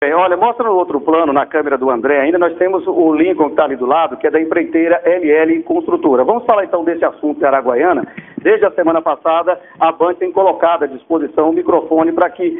Bem, olha, mostra no outro plano, na câmera do André, ainda nós temos o Lincoln que está ali do lado, que é da empreiteira LL Construtora. Vamos falar então desse assunto de Araguaiana. Desde a semana passada, a Band tem colocado à disposição o microfone para que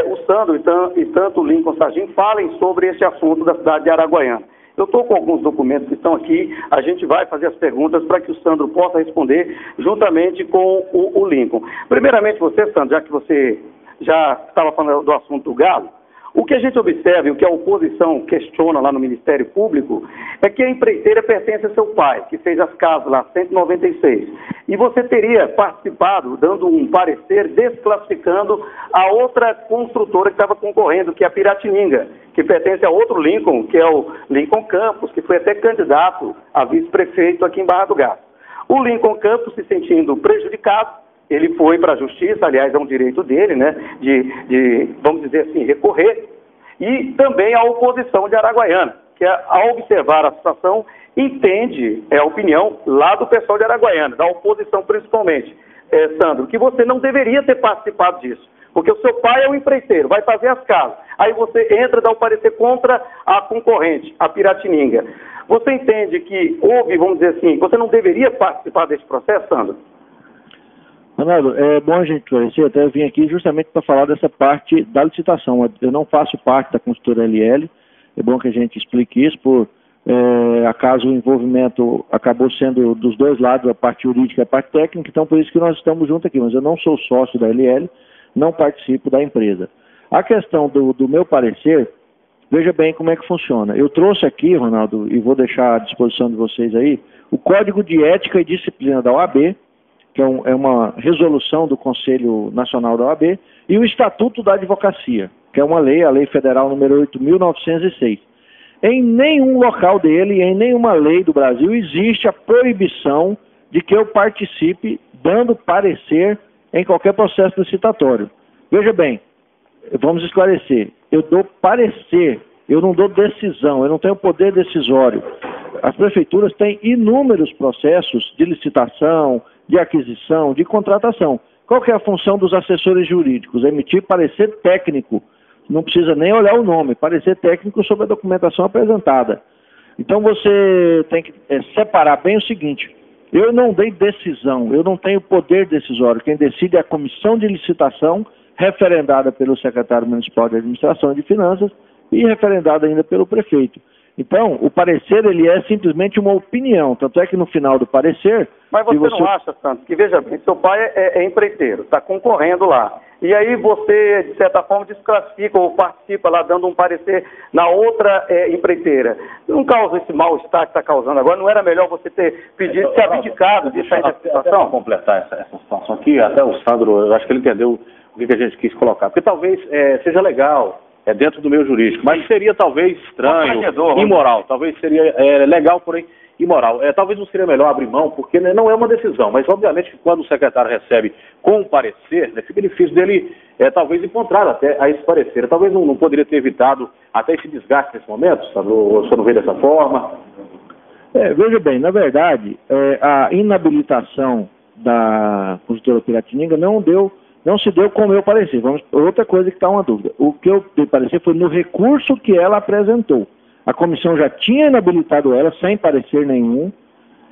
o Sandro e tanto o Lincoln Sargim falem sobre esse assunto da cidade de Araguaiana. Eu estou com alguns documentos que estão aqui, a gente vai fazer as perguntas para que o Sandro possa responder juntamente com o Lincoln. Primeiramente você, Sandro, já que você já estava falando do assunto do Galo, o que a gente observa e o que a oposição questiona lá no Ministério Público é que a empreiteira pertence a seu pai, que fez as casas lá, 196. E você teria participado, dando um parecer, desclassificando a outra construtora que estava concorrendo, que é a Piratininga, que pertence a outro Lincoln, que é o Lincoln Campos, que foi até candidato a vice-prefeito aqui em Barra do Garças. O Lincoln Campos, se sentindo prejudicado, ele foi para a justiça, aliás, é um direito dele, né, vamos dizer assim, recorrer, e também a oposição de Araguaiana, que ao observar a situação, entende, é a opinião lá do pessoal de Araguaiana, da oposição principalmente, Sandro, que você não deveria ter participado disso, porque o seu pai é o empreiteiro, vai fazer as casas, aí você entra e dá o parecer contra a concorrente, a Piratininga. Você entende que houve, vamos dizer assim, você não deveria participar desse processo, Sandro? Ronaldo, é bom a gente esclarecer, até eu vim aqui justamente para falar dessa parte da licitação. Eu não faço parte da construtora LL, é bom que a gente explique isso, por acaso o envolvimento acabou sendo dos dois lados, a parte jurídica e a parte técnica, então por isso que nós estamos juntos aqui, mas eu não sou sócio da LL, não participo da empresa. A questão do meu parecer, veja bem como é que funciona. Eu trouxe aqui, Ronaldo, e vou deixar à disposição de vocês aí, o Código de Ética e Disciplina da OAB, que é uma resolução do Conselho Nacional da OAB, e o Estatuto da Advocacia, que é uma lei, a Lei Federal número 8.906. Em nenhum local dele, em nenhuma lei do Brasil, existe a proibição de que eu participe dando parecer em qualquer processo licitatório. Veja bem, vamos esclarecer, eu dou parecer, eu não dou decisão, eu não tenho poder decisório. As prefeituras têm inúmeros processos de licitação, de aquisição, de contratação. Qual que é a função dos assessores jurídicos? Emitir parecer técnico, não precisa nem olhar o nome, parecer técnico sobre a documentação apresentada. Então você tem que separar bem o seguinte, eu não dei decisão, eu não tenho poder decisório, quem decide é a comissão de licitação, referendada pelo secretário municipal de administração e de finanças e referendada ainda pelo prefeito. Então, o parecer, ele é simplesmente uma opinião, tanto é que no final do parecer... Mas você não acha, Santos, que veja bem, seu pai é empreiteiro, está concorrendo lá, e aí você, de certa forma, desclassifica ou participa lá dando um parecer na outra empreiteira. Não causa esse mal-estar que está causando agora? Não era melhor você ter pedido, ter abdicado de sair dessa situação? Para completar essa situação aqui, até o Sandro, eu acho que ele entendeu o que a gente quis colocar, porque talvez seja legal... dentro do meio jurídico, mas seria talvez estranho, imoral, talvez seria legal, porém imoral. Talvez não seria melhor abrir mão, porque não é uma decisão, mas obviamente que quando o secretário recebe com um parecer, fica difícil dele talvez encontrar até a esse parecer. Talvez não poderia ter evitado até esse desgaste nesse momento, sabe? O senhor não vê dessa forma? Veja bem, na verdade, a inabilitação da construtora Piratininga não se deu com o meu parecer. Outra coisa que está uma dúvida. O que eu dei parecer foi no recurso que ela apresentou. A comissão já tinha inabilitado ela, sem parecer nenhum.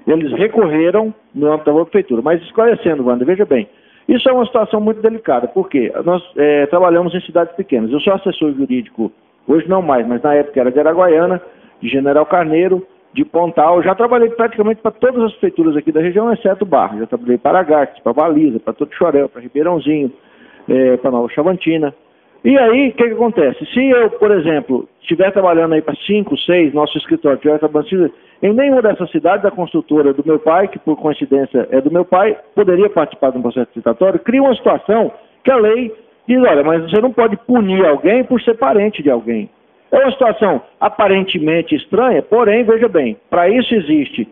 Eles recorreram no âmbito da prefeitura. Mas esclarecendo, Wanda, veja bem, isso é uma situação muito delicada, porque nós trabalhamos em cidades pequenas. Eu sou assessor jurídico, hoje não mais, mas na época era de Araguaiana, de General Carneiro, de Pontal. Já trabalhei praticamente para todas as prefeituras aqui da região, exceto Barra. Já trabalhei para Agates, para Baliza, para Totichorel, para Ribeirãozinho, para Nova Chavantina. E aí, o que acontece? Se eu, por exemplo, estiver trabalhando aí para 5, 6, nosso escritório estiver trabalhando em nenhuma dessas cidades, a construtora do meu pai, que por coincidência é do meu pai, poderia participar de um processo licitatório, cria uma situação que a lei diz, olha, mas você não pode punir alguém por ser parente de alguém. É uma situação aparentemente estranha, porém, veja bem, para isso existe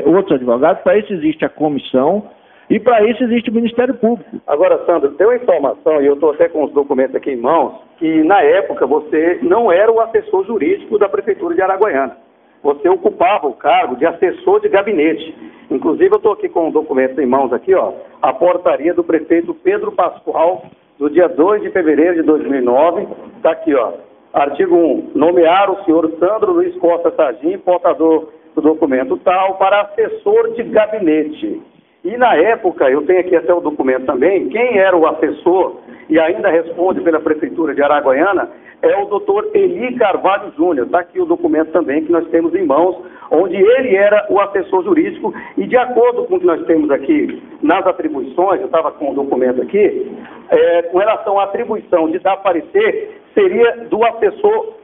outros advogados, para isso existe a comissão e para isso existe o Ministério Público. Agora, Sandro, deu a informação, e eu estou até com os documentos aqui em mãos, que na época você não era o assessor jurídico da Prefeitura de Araguaiana. Você ocupava o cargo de assessor de gabinete. Inclusive, eu estou aqui com um documento em mãos aqui, ó, a portaria do prefeito Pedro Pascoal, do dia 2 de fevereiro de 2009, está aqui, ó. Artigo 1. Nomear o senhor Sandro Luiz Costa Sargim, portador do documento tal, para assessor de gabinete. E na época, eu tenho aqui até o documento também, quem era o assessor e ainda responde pela Prefeitura de Araguaiana é o doutor Eli Carvalho Júnior. Está aqui o documento também que nós temos em mãos, onde ele era o assessor jurídico e de acordo com o que nós temos aqui nas atribuições, eu estava com o documento aqui, com relação à atribuição de dar parecer, seria do assessor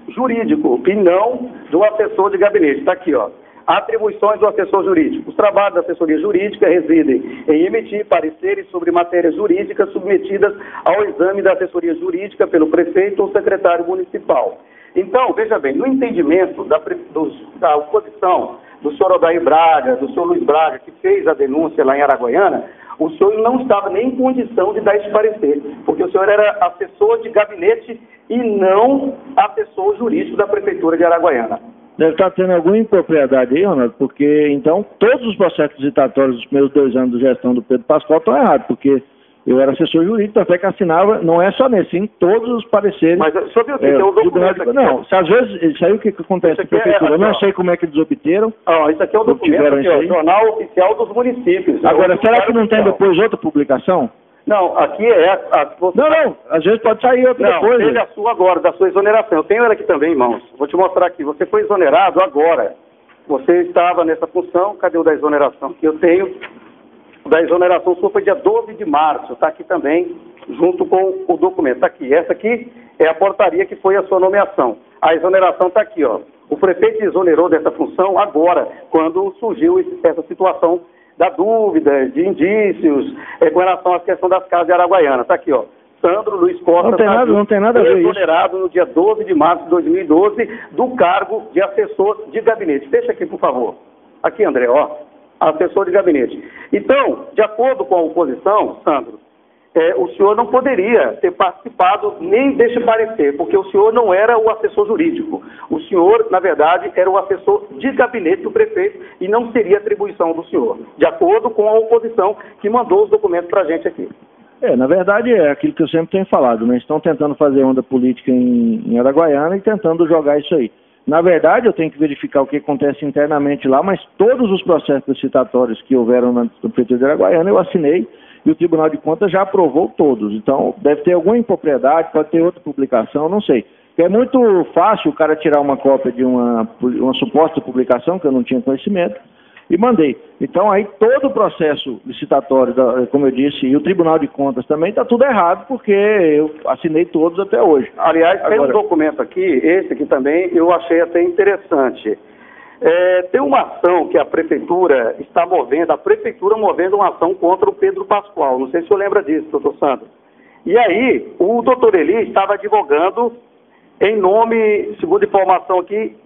jurídico e não do assessor de gabinete. Está aqui, ó. Atribuições do assessor jurídico. Os trabalhos da assessoria jurídica residem em emitir pareceres sobre matérias jurídicas submetidas ao exame da assessoria jurídica pelo prefeito ou secretário municipal. Então, veja bem, no entendimento da oposição do senhor Odair Braga, do senhor Luiz Braga, que fez a denúncia lá em Araguaiana, o senhor não estava nem em condição de dar esse parecer, porque o senhor era assessor de gabinete e não assessor jurídico da Prefeitura de Araguaiana. Deve estar tendo alguma impropriedade aí, Ronaldo, porque então todos os processos licitatórios dos primeiros 2 anos de gestão do Pedro Pascoal estão errados, porque eu era assessor jurídico, até que assinava, não é só nesse, em todos os pareceres. Mas só viu que tem um documento aqui. Não, às vezes, isso aí o que acontece na Prefeitura, eu não sei como é que eles obteram. Isso aqui é um documento aqui, ó, Jornal Oficial dos Municípios. Agora, será que não tem depois outra publicação? Não, aqui é... Não, às vezes pode sair outra não, coisa. Não, teve a sua agora, da sua exoneração. Eu tenho ela aqui também, irmãos. Vou te mostrar aqui. Você foi exonerado agora. Você estava nessa função, cadê o da exoneração? Que eu tenho, da exoneração sua foi dia 12 de março, está aqui também, junto com o documento. Está aqui. Essa aqui é a portaria que foi a sua nomeação. A exoneração está aqui, ó. O prefeito exonerou dessa função agora, quando surgiu essa situação da dúvida, de indícios, com relação à questão das casas de Araguaiana. Está aqui, ó. Sandro Luiz Costa não tem nada a ver exonerado no dia 12 de março de 2012 do cargo de assessor de gabinete. Fecha aqui, por favor. Aqui, André, ó. Assessor de gabinete. Então, de acordo com a oposição, Sandro, o senhor não poderia ter participado nem deste parecer, porque o senhor não era o assessor jurídico. O senhor, na verdade, era o assessor de gabinete do prefeito e não seria atribuição do senhor, de acordo com a oposição que mandou os documentos para a gente aqui. Na verdade, é aquilo que eu sempre tenho falado, né? Estão tentando fazer onda política em Araguaiana e tentando jogar isso aí. Na verdade, eu tenho que verificar o que acontece internamente lá, mas todos os processos licitatórios que houveram na Prefeitura de Araguaiana eu assinei e o Tribunal de Contas já aprovou todos. Então, deve ter alguma impropriedade, pode ter outra publicação, não sei. Porque é muito fácil o cara tirar uma cópia de uma suposta publicação, que eu não tinha conhecimento, e mandei. Então, aí todo o processo licitatório, como eu disse, e o Tribunal de Contas também, está tudo errado, porque eu assinei todos até hoje. Aliás, tem um documento aqui, esse aqui também, eu achei até interessante. Tem uma ação que a Prefeitura está movendo, movendo uma ação contra o Pedro Pascoal. Não sei se o senhor lembra disso, doutor Sandro. E aí, o doutor Eli estava advogando em nome, segundo informação aqui,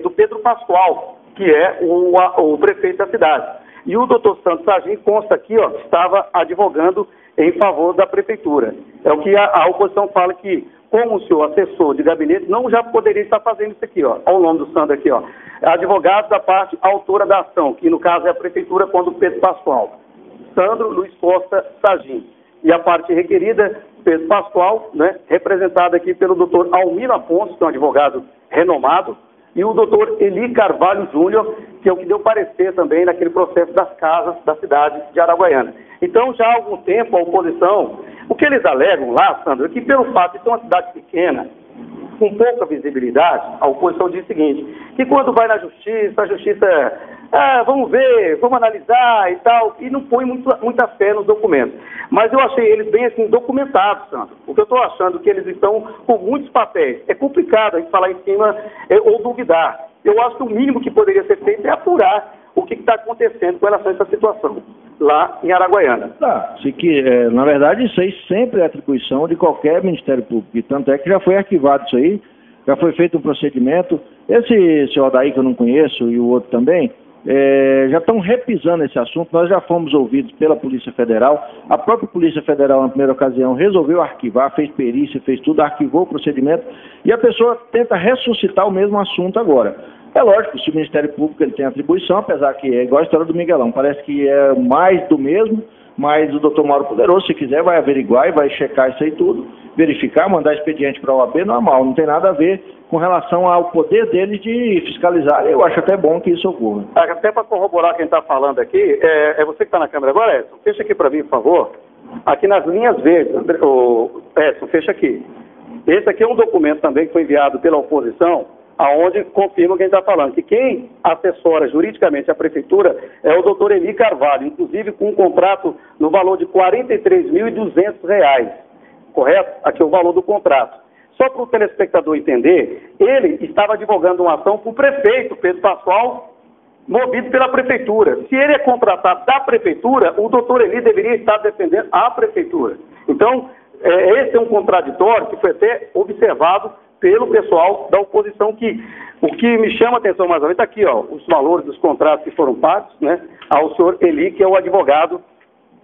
do Pedro Pascoal, que é o prefeito da cidade. E o doutor Santos Sargim consta aqui, ó, estava advogando em favor da Prefeitura. É o que a oposição fala que, como o senhor assessor de gabinete, não já poderia estar fazendo isso aqui, ó. Olha o nome do Sandro aqui, ó. Advogado da parte autora da ação, que no caso é a Prefeitura contra o Pedro Pascoal. Sandro Luiz Costa Sargim. E a parte requerida, Pedro Pascoal, né, representada aqui pelo doutor Almino Afonso, que é um advogado renomado, e o doutor Eli Carvalho Júnior, que é o que deu parecer também naquele processo das casas da cidade de Araguaiana. Então, já há algum tempo, a oposição, o que eles alegam lá, Sandro, é que pelo fato de ser uma cidade pequena, com pouca visibilidade, a oposição diz o seguinte, que quando vai na justiça, a justiça, vamos ver, vamos analisar e tal, e não põe muita fé nos documentos. Mas eu achei eles bem assim documentados, Sandro, porque eu estou achando que eles estão com muitos papéis. É complicado a gente falar em cima ou duvidar. Eu acho que o mínimo que poderia ser feito é apurar o que está acontecendo com relação a essa situação lá em Araguaiana. Na verdade, isso aí sempre é atribuição de qualquer Ministério Público, e tanto é que já foi arquivado isso aí, já foi feito um procedimento. Esse senhor daí que eu não conheço e o outro também, já estão repisando esse assunto. Nós já fomos ouvidos pela Polícia Federal, a própria Polícia Federal na primeira ocasião resolveu arquivar, fez perícia, fez tudo, arquivou o procedimento e a pessoa tenta ressuscitar o mesmo assunto agora. É lógico, se o Ministério Público ele tem atribuição, apesar que é igual a história do Miguelão, parece que é mais do mesmo, mas o doutor Mauro Poderoso, se quiser, vai averiguar e vai checar isso aí tudo, verificar, mandar expediente para a OAB, normal, não tem nada a ver com relação ao poder dele de fiscalizar. Eu acho até bom que isso ocorra. Até para corroborar quem está falando aqui, é você que está na câmera agora, Edson, fecha aqui para mim, por favor. Aqui nas linhas verdes, Edson, fecha aqui. Esse aqui é um documento também que foi enviado pela oposição, aonde confirma quem está falando, que quem assessora juridicamente a prefeitura é o doutor Eli Carvalho, inclusive com um contrato no valor de R$ 43.200, correto? Aqui é o valor do contrato. Só para o telespectador entender, ele estava advogando uma ação com o prefeito, Pedro Pascoal, movido pela prefeitura. Se ele é contratado da prefeitura, o doutor Eli deveria estar defendendo a prefeitura. Então, esse é um contraditório que foi até observado pelo pessoal da oposição, que o que me chama a atenção mais ou menos está aqui, ó, os valores dos contratos que foram pagos, né, ao senhor Eli, que é o advogado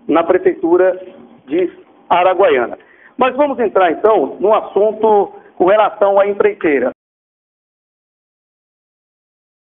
na prefeitura de Araguaiana. Mas vamos entrar então no assunto com relação à empreiteira.